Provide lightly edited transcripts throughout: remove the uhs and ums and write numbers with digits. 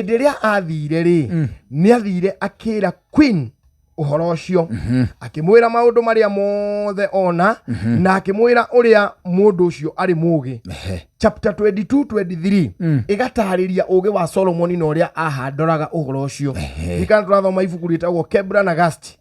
Ndiria athire ri ni athire akira Queen uhoro ucio akimwira maundu maria mothe ona na akimwira uria mundu ucio ari mugi. Chapter 22-23 igatariria ugi wa Solomon na uria ahandoraga uhoro ucio. Ikana turathoma ibuku ritagwo Kebra na Gasti.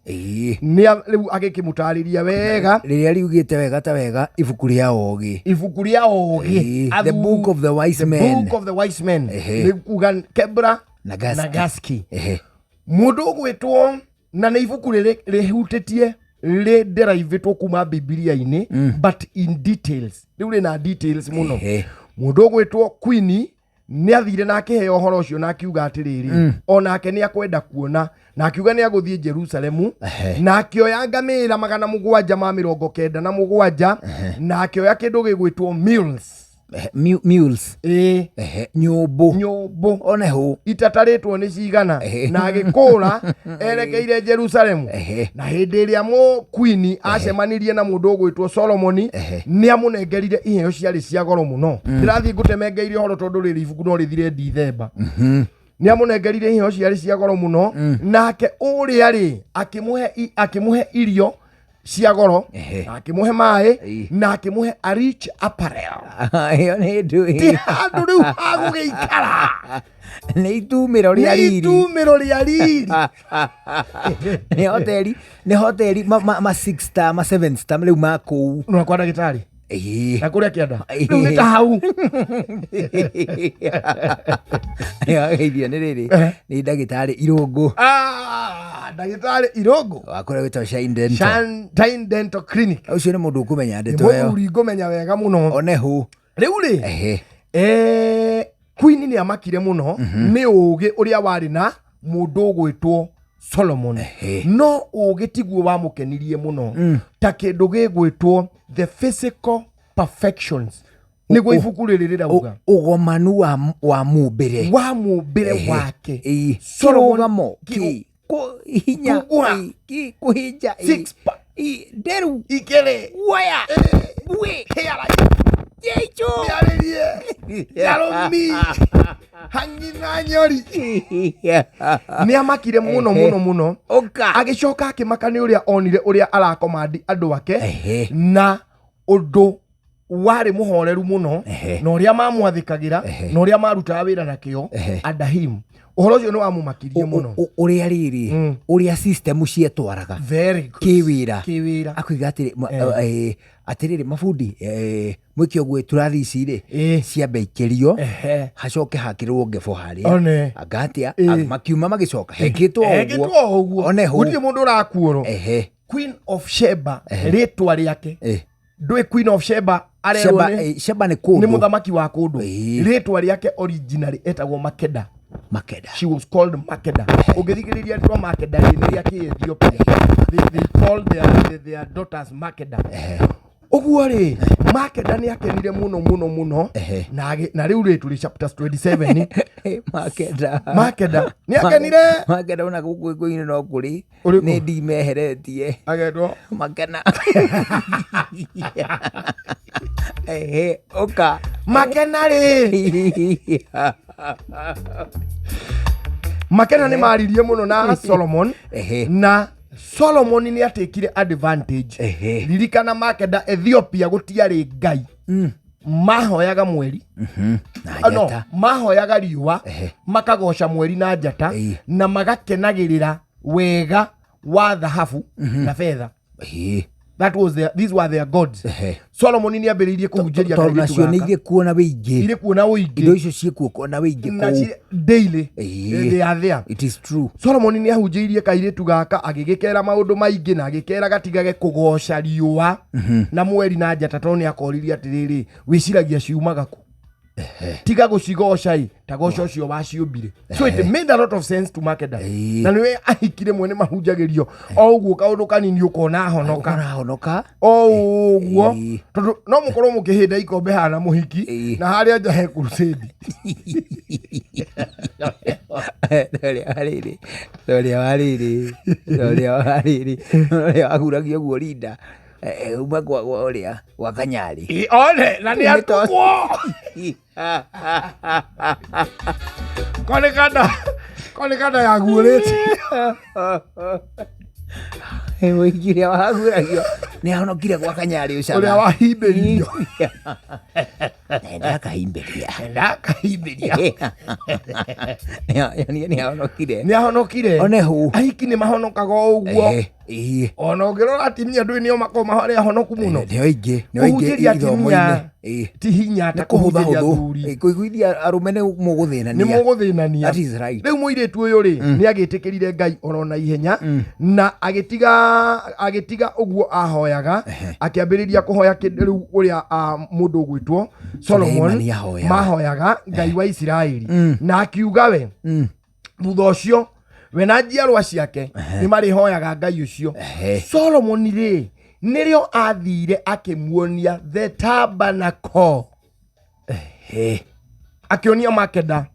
Ni riu agikimutariria wega riria riugite wega ta wega ibuku ria ugi. Ibuku ria ugi, the book of the wise men. The book of the wise men. Ni kuga Kebra na Gasti. Mundu ugwitwo na nä ibuku rä hutĩtie rä nderaivĩtwo kuma Bibilia-inĩ but in details. Rĩu rĩ na details mũno. Mũndũ ũgwĩtwo Queen nĩ athire na akĩheo ũhoro ũcio na akiuga atĩrĩrĩ onake nĩ akwenda kuona na akiuga nĩ agũthiĩ Jerusalemu na akĩoya ngamĩra 797 na akĩoya kĩndũ gĩgwĩtwo mules nyũmbũ oneho itatarĩtwo nĩ cigana na agĩkũra erekeire Jerusalemu. Na hĩndĩ ĩrĩa mũ Queen acemanirie na mũndũ ũgwĩtwo Solomon nĩ amũnengerire iheo ciarĩ cia goro mũno. Ndĩrathiĩ ngũtemengeire ũhoro tondũ rĩrĩ ibuku no rĩthire Dithemba. Nĩ amũnengerire iheo ciarĩ cia goro mũno nake ũrĩa rĩ akĩmũhe irio cia goro, akĩmũhe maĩ na akĩmũhe a rich apparel. Ĩyo nĩ ndũĩ ti handũ rĩu ha gũgĩikara, nĩ itumĩro rĩa riri nĩ hoteli ma 6 star ma 7 star rĩu ma kũu no kwa ndagĩtarĩ na kũrĩa kĩanda rĩu nĩ ta hau. Geithio nĩ rĩrĩ nĩ ndagĩtarĩ Irũngũ. Ndagĩtarĩ Irũngũ wakũrĩa wĩtwo Shine Dental Clinic. Ũcio nĩ mũndũ ũkũmenya ndeto ĩyo, mũndũ ngũmenya wega mũno. Oneho rĩu rĩ Queen nĩ amakire mũno nĩ ũgĩ ũrĩa warĩ na mũndũ ũgwĩtwo Solomon. No ũgĩ tiguo wamũkenirie mũno ta kĩndũ gĩgwĩtwo the physical perfections. Nĩguo ibuku rĩrĩ rĩrauga ũgomanu wa mũmbĩre wake. Kĩrũgamo hinya kũhinja nderu ikere waya hĩara Jecho yaromi hangina nyori. Nĩ amakire mũno agĩcoka akĩmaka nĩ ũrĩa onire ũrĩa arakomandi andũ ake na ũndũ warĩ mũhoreru mũno na ũrĩa mamwathĩkagĩra na ũrĩa marutaga wĩra na kĩo Adahim. Ũhoro ũcio nĩ wamũmakirie mũno ũrĩa rĩrĩ ũrĩa system cietwaraga kĩwĩra akũiga atĩrĩrĩ mabundi mwĩkio gwĩ turathi ici rĩ ciambe ikĩrio hacoke hakĩrwo ngebo harĩa agatia makiuma magĩcoka hekĩtwo ũguo oneho gũtirĩ mũndũ ũrakuũrwo. Queen of Sheba rĩtwa rĩake ndũĩ Queen of Sheba arerwo Sheba nĩ kũndũ, nĩ mũthamaki wa kũndũ. Rĩtwa rĩake originally etagwo Makeda. She was called Makeda. Ũngĩthikĩrĩria rĩtwa Makeda nĩ rĩa Ethiopia. They called their daughters Makeda. Ũguo rĩ Makeda nĩ akenire mũno na rĩu rĩ tũrĩ chapter 27 Makeda nĩ akenire. Makeda ona gũkũ ĩkũinĩ no kũrĩ nĩ ndimeheretie agetwo Makena. Oka Makena rĩ Makena nĩ maririe mũno na Solomon na Solomon nĩ atekire advantage. Ririkana Makeda Ethiopia gũtiarĩ ngai, mahoyaga mweri no mahoyaga riũa makagoca mweri na njata na magakenagĩrĩra wega wa thahabu na fedha. These were their gods. Solomon nĩ ambĩrĩirie kũhunjĩria kairitu gaka. Nacio nĩ kuona wĩingĩ. Irĩ kuona wĩingĩ. Indo icio ciĩkuo kuona wĩingĩ kũu. Daily. They are there. It is true. Solomon nĩ ahunjĩirie kairitu gaka agĩgĩkera maũndũ maingĩ na agĩkera gatigage kũgoca riũa na mweri na njata tondũ nĩ akoririe atĩrĩrĩ wĩciragia ciumaga kũ. Tiga gũcigoca ta goca ũcio waciũmbire. So it made a lot of sense to Makeda. Na nĩwe ahikire mwene mahunjagĩrio o ũguo kaũndũ kanini ũkona honoka o ũguo tondũ no mũkorwo mũkĩhĩnda ikombe hana mũhiki na harĩa nja he crusade. Ũrĩa waguragia ũguo Linda uma kwa ũrĩa wa Kanyari one na nĩ atũkwo Kone kada ya guorete. Wĩingire wahaguragio nĩ ahonokire gwa Kanyari ũcama Ũrĩa wahimbĩrio. Ndakahimbĩria nĩ ahonokire one hu ahiki nĩ mahonokaga o ũguo. Ona ũngĩrora atimia ndũĩ nĩo makoragwo marĩ ahonoku mũno. nĩo aingĩ ithomo-inĩ ti hinya ta kũhũthahũthũ kũhũthĩria kũiguithia arũme nĩ mũgũthĩnania. Rĩu mũirĩtu ũyũ rĩ nĩ agĩtĩkĩrire Ngai ona ihenya na agĩtiga ũguo ahoyaga akĩambĩrĩria kũhoya rĩu ũrĩa mũndũ ũgwĩtwo Solomon mahoyaga Ngai wa Isiraeli na akiuga we thutha ũcio we na njiarwa ciake nĩ marĩhoyaga Ngai ũcio. Solomon rĩ nĩrĩo athire akĩmuonia the tabernacle, akĩonia Makeda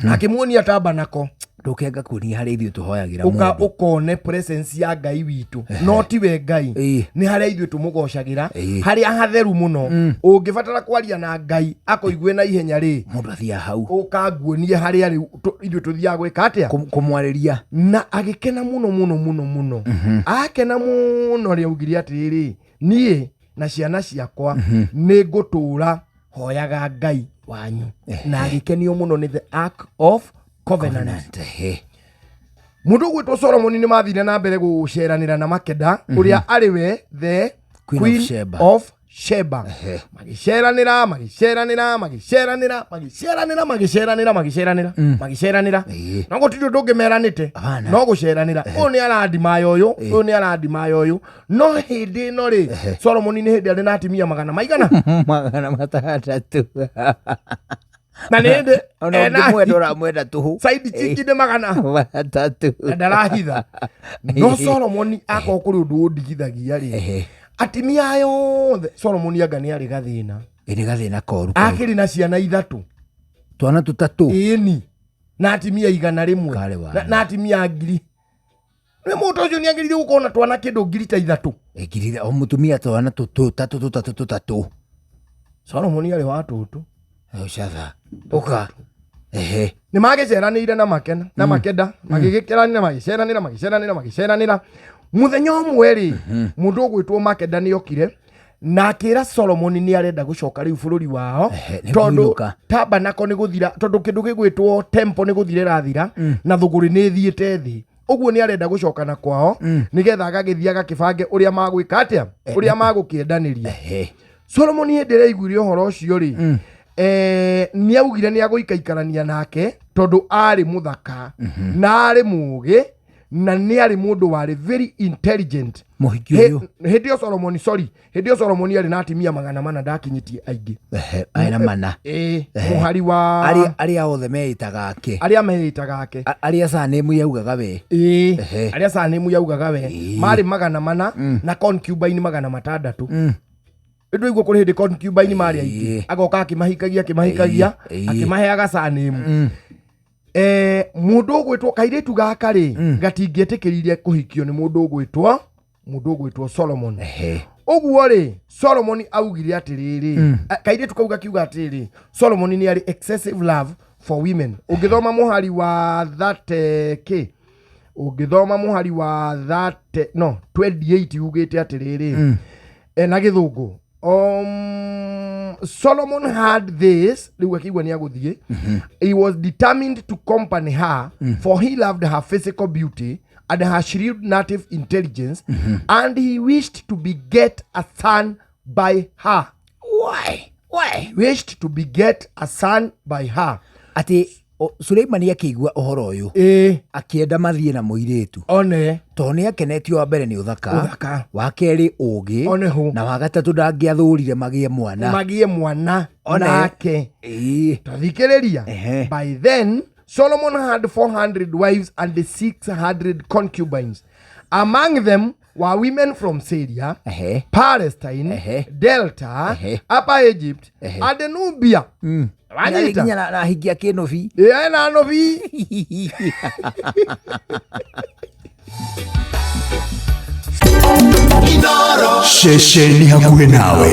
akĩmuonia tabernacle. Ndũkenga kuonia harĩa ithuĩ tũhoyagĩra mũndũ ũkone presence ya Ngai witũ no tiwe Ngai nĩ harĩa ithuĩ tũmũgocagĩra harĩa hatheru mũno. Ũngĩbatara kwaria na Ngai akũigue na ihenya rĩ mũndũ athiaga hau ũkanguonie harĩa rĩu ithuĩ tũthiaga gwĩka atĩa kũmwarĩria. Na agĩkena mũno akena mũno rĩ augire atĩrĩrĩ niĩ na ciana ciakwa nĩ ngũtũũra hoyaga Ngai wanyu. Na agĩkenio mũno nĩ the Ark of Covenant. Mundu gwitwo Solomon nĩ mathire na mbere gũceranĩra na Makeda ũrĩa arĩ we the Queen of Sheba. Magĩceranĩra no gũtirĩ ũndũ ũngĩmeranĩte no gũceranĩra. Ũyũ nĩ aradimaya ũyũ no hĩndĩ ĩno rĩ Solomon nĩ hĩndĩ arĩ na atimia magana maigana 600 na nende mwenda tuhu saidi chikide magana 3 ndarahitha. No Solomon akoo kuri undu undigithagia ri atimia ayo Solomon agani ari gathina koru akiri na ciana 3 twana 3 ĩni na atimia 100 na atimia 1000. Nĩ mũndũ ũcio nĩ agĩrĩire gũkorwo na twana kĩndũ 3 ngiri o mũtumia twana 3 Solomon arĩ wa tũtũ Ushatha uka nĩ magĩceranĩire na Makeda magĩceranĩra muthenya ũmwe rĩ mũndũ ũgwĩtwo Makeda nĩ okire na akĩra Solomon nĩ arenda gũcoka rĩu bũrũri wao tondũ tabernacle nĩ gũthira tondũ kĩndũ gĩgwĩtwo temple nĩ gũthira rathira na thũgũrĩ nĩ thiĩte thĩ. Ũguo nĩ arenda gũcoka na kwao nĩgetha agagĩthiĩ agakĩbange ũrĩa magwĩka atĩa ũrĩa magũkĩendanĩria. Solomon hĩndĩ ĩrĩa aiguire ũhoro ũcio rĩ nĩ augire nĩ agũikarania nake tondũ arĩ mũthaka na arĩ mũũgĩ na nĩ arĩ mũndũ warĩ very intelligent. Hĩndĩ ĩyo Solomon arĩ na atimia 400 ndakinyĩtie aingĩ aina mana mũhari wa arĩa othe meĩtaga ake arĩa Sanemu yaugaga we marĩ 400 na concubine 600. Ndu igwo kuri hindi concubine mari aingĩ agoka akimahikagia akimaheaga Sanemu. Mundu ũgwĩtwo kairĩtu gaka rĩ gatingĩetĩkĩrire kũhikio nĩ mundu ũgwĩtwo Solomon. Ũguo rĩ Solomon augire atĩrĩrĩ kairĩtu kau gakiuga atĩrĩrĩ Solomon nĩ arĩ excessive love for women. Ũngĩthoma mũhari wa 28 ugĩte atĩrĩrĩ na gĩthũngũ Solomon had this he was determined to accompany her for he loved her physical beauty and her shrewd native intelligence and he wished to beget a son by her. Why? Wished to beget a son by her. Ati Suleimani akĩigua ũhoro ũyũ akĩenda mathiĩ na mũirĩtu one tondũ nĩ akenetio wa mbere nĩ ũthaka wa kerĩ ũũgĩ na wa gatatũ ndangĩathũrire magĩe mwana onake tathikĩrĩria. By then Solomon had 400 wives and 600 concubines. Among them were women from Syria, Palestine, Delta, Upper Egypt, and Nubia. Na higia kĩnobi na nobi Shesheni hakuhe nawe.